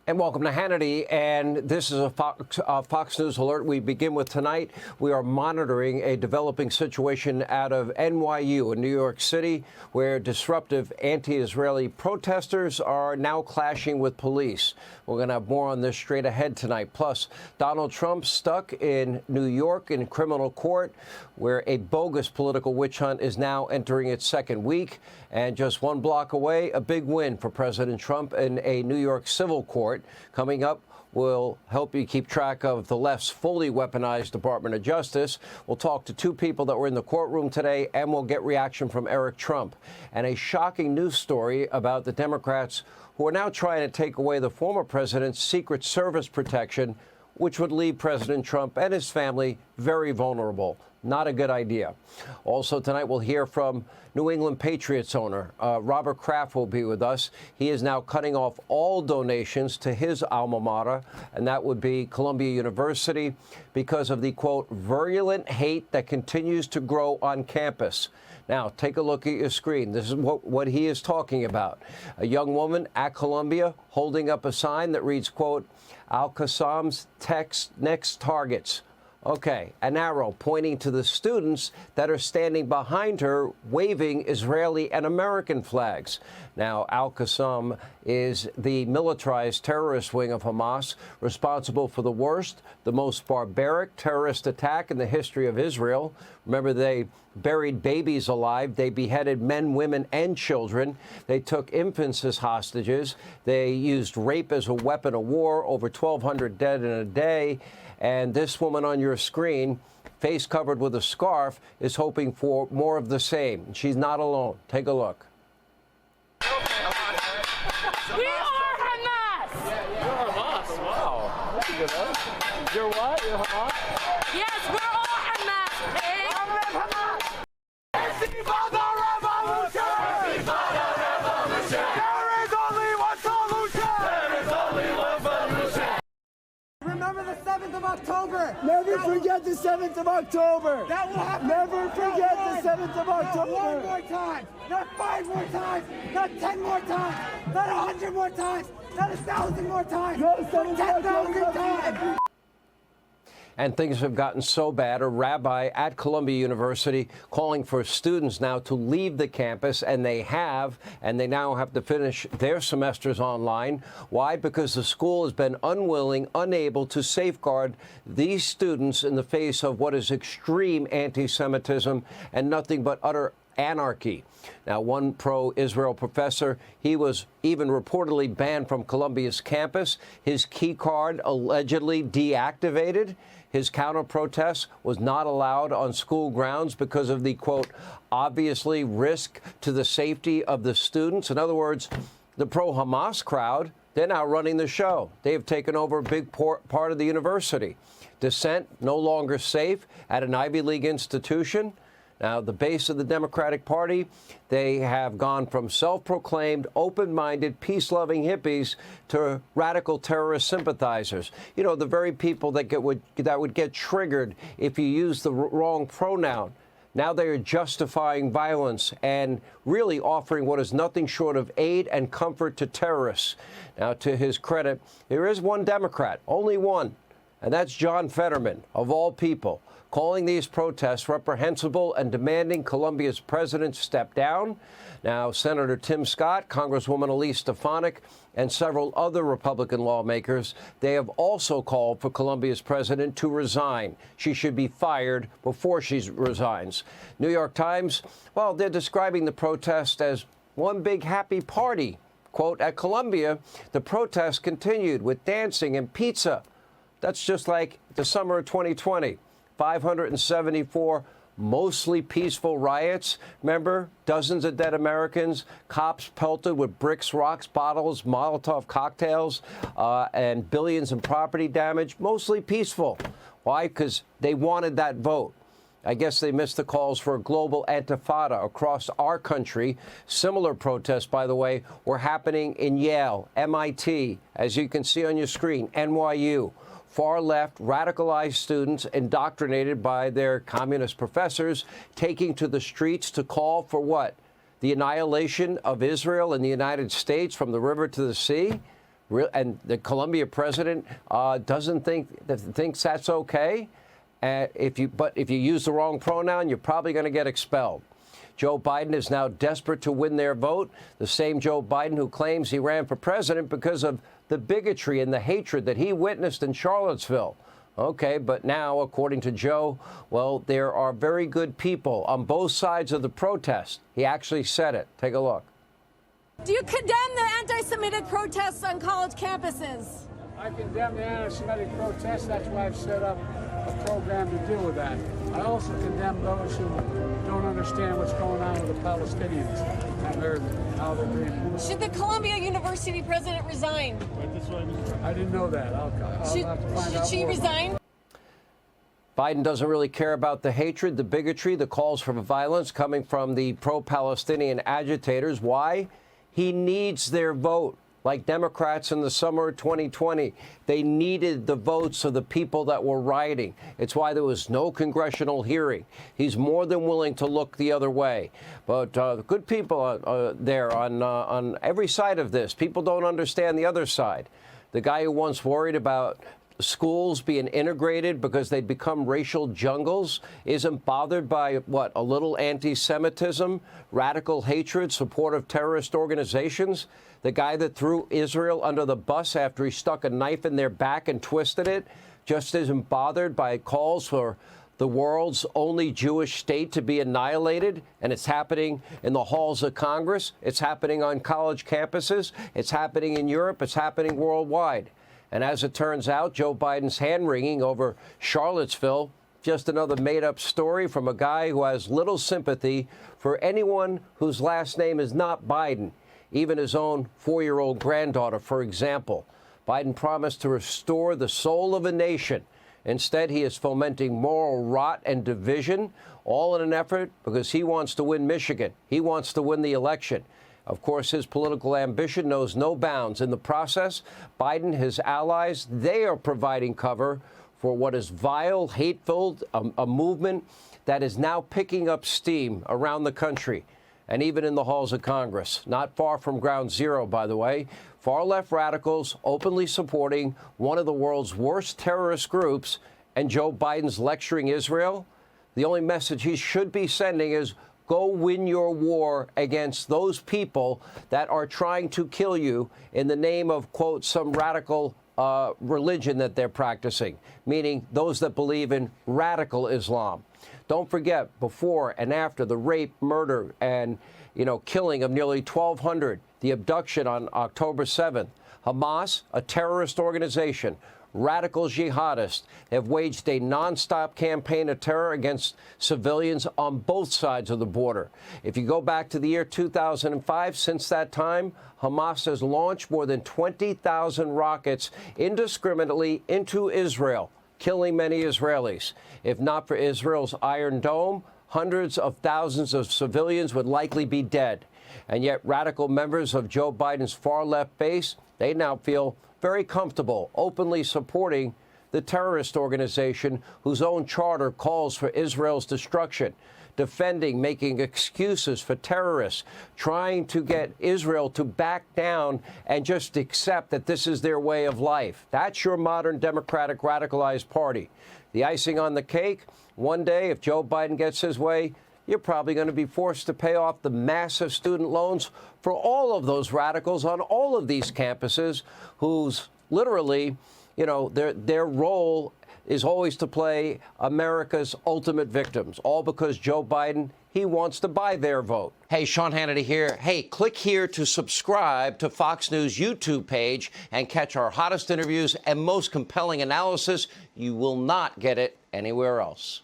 And welcome to Hannity, and this is a Fox News alert. We begin with tonight. We are monitoring a developing situation out of NYU in New York City, where disruptive anti-Israeli protesters are now clashing with police. We're going to have more on this straight ahead tonight. Plus, Donald Trump stuck in New York in criminal court, where a bogus political witch hunt is now entering its second week. And just one block away, a big win for President Trump in a New York civil court. Coming up, we'll help you keep track of the left's fully weaponized Department of Justice. We'll talk to two people that were in the courtroom today, and we'll get reaction from Eric Trump. And a shocking news story about the Democrats who are now trying to take away the former president's Secret Service protection, which would leave President Trump and his family very vulnerable. Not a good idea. Also tonight, we'll hear from New England Patriots owner Robert Kraft will be with us. He is now cutting off all donations to his alma mater, and that would be Columbia University, because of the, quote, virulent hate that continues to grow on campus. Now, take a look at your screen. This is what he is talking about. A young woman at Columbia holding up a sign that reads, quote, Al-Qassam's next targets. Okay, an arrow pointing to the students that are standing behind her waving Israeli and American flags. Now, Al-Qassam is the militarized terrorist wing of Hamas, responsible for the worst, the most barbaric terrorist attack in the history of Israel. Remember, they buried babies alive. They beheaded men, women, and children. They took infants as hostages. They used rape as a weapon of war, over 1,200 dead in a day. And this woman on your screen, face covered with a scarf, is hoping for more of the same. She's not alone. Take a look. We are Hamas! You're Hamas, wow. That's a good one. You're what? You're Hamas? Yes, we're all Hamas, pig! Hamas! Antifa the revolution! Antifa the revolution! There is only one solution! There is only one solution! Remember the 7th of October! Never forget the 7th of October! That will happen! Never forget the 7th of October! Not one more time! Not 5 more times! Not 10 more times! Not 100 more times! Not 1,000 more times! Not 10,000 times! And things have gotten so bad, a rabbi at Columbia University calling for students now to leave the campus, and they now have to finish their semesters online. Why? Because the school has been unwilling, unable to safeguard these students in the face of what is extreme anti-Semitism and nothing but utter anarchy. Now, one pro-Israel professor, he was even reportedly banned from Columbia's campus, his key card allegedly deactivated. His counter-protest was not allowed on school grounds because of the, quote, obviously risk to the safety of the students. In other words, the pro-Hamas crowd, they're now running the show. They have taken over a big part of the university. Dissent no longer safe at an Ivy League institution. Now, the base of the Democratic Party, they have gone from self-proclaimed, open-minded, peace-loving hippies to radical terrorist sympathizers. You know, the very people that would get triggered if you use the wrong pronoun. Now they are justifying violence and really offering what is nothing short of aid and comfort to terrorists. Now, to his credit, there is one Democrat, only one, and that's John Fetterman, of all people, calling these protests reprehensible and demanding Columbia's president step down. Now, Senator Tim Scott, Congresswoman Elise Stefanik, and several other Republican lawmakers, they have also called for Columbia's president to resign. She should be fired before she resigns. New York Times, well, they're describing the protest as one big happy party. Quote, at Columbia, the protest continued with dancing and pizza. That's just like the summer of 2020. 574 mostly peaceful riots. Remember, dozens of dead Americans, cops pelted with bricks, rocks, bottles, Molotov cocktails, and billions in property damage. Mostly peaceful. Why? Because they wanted that vote. I guess they missed the calls for a global intifada across our country. Similar protests, by the way, were happening in Yale, MIT, as you can see on your screen, NYU. Far-left, radicalized students indoctrinated by their communist professors taking to the streets to call for what? The annihilation of Israel and the United States from the river to the sea? And the Colombia president thinks that's okay. If you use the wrong pronoun, you're probably going to get expelled. Joe Biden is now desperate to win their vote. The same Joe Biden who claims he ran for president because of the bigotry and the hatred that he witnessed in Charlottesville. Okay, but now, according to Joe, well, there are very good people on both sides of the protest. He actually said it. Take a look. Do you condemn the anti-Semitic protests on college campuses? I condemn the anti-Semitic protests. That's why I've set up a program to deal with that. I also condemn those who don't understand what's going on with the Palestinians and how they're being moved. Should the Columbia University president resign? I didn't know that. I'll have to find out. Should she resign? Biden doesn't really care about the hatred, the bigotry, the calls for violence coming from the pro-Palestinian agitators. Why? He needs their vote. Like Democrats in the summer of 2020, they needed the votes of the people that were rioting. It's why there was no congressional hearing. He's more than willing to look the other way. But good people there on every side of this. People don't understand the other side. The guy who once worried about schools being integrated because they'd become racial jungles isn't bothered by, what, a little anti-Semitism, radical hatred, support of terrorist organizations? The guy that threw Israel under the bus after he stuck a knife in their back and twisted it just isn't bothered by calls for the world's only Jewish state to be annihilated, and it's happening in the halls of Congress. It's happening on college campuses. It's happening in Europe. It's happening worldwide. And as it turns out, Joe Biden's hand-wringing over Charlottesville, just another made-up story from a guy who has little sympathy for anyone whose last name is not Biden, even his own 4-year-old granddaughter, for example. Biden promised to restore the soul of a nation. Instead, he is fomenting moral rot and division, all in an effort because he wants to win Michigan. He wants to win the election. Of course, his political ambition knows no bounds. In the process, Biden, his allies, they are providing cover for what is vile, hateful, a movement that is now picking up steam around the country and even in the halls of Congress. Not far from ground zero, by the way. Far-left radicals openly supporting one of the world's worst terrorist groups, and Joe Biden's lecturing Israel. The only message he should be sending is, go win your war against those people that are trying to kill you in the name of, quote, some radical religion that they're practicing, meaning those that believe in radical Islam. Don't forget, before and after the rape, murder, and, killing of nearly 1,200, the abduction on October 7th, Hamas, a terrorist organization, radical jihadists, have waged a nonstop campaign of terror against civilians on both sides of the border. If you go back to the year 2005, since that time, Hamas has launched more than 20,000 rockets indiscriminately into Israel, killing many Israelis. If not for Israel's Iron Dome, hundreds of thousands of civilians would likely be dead. And yet radical members of Joe Biden's far-left base, they now feel very comfortable openly supporting the terrorist organization whose own charter calls for Israel's destruction, defending, making excuses for terrorists, trying to get Israel to back down and just accept that this is their way of life. That's your modern Democratic radicalized party. The icing on the cake, one day, if Joe Biden gets his way, you're probably going to be forced to pay off the massive student loans for all of those radicals on all of these campuses whose literally, their role is always to play America's ultimate victims, all because Joe Biden, he wants to buy their vote. Hey, Sean Hannity here. Hey, click here to subscribe to Fox News YouTube page and catch our hottest interviews and most compelling analysis. You will not get it anywhere else.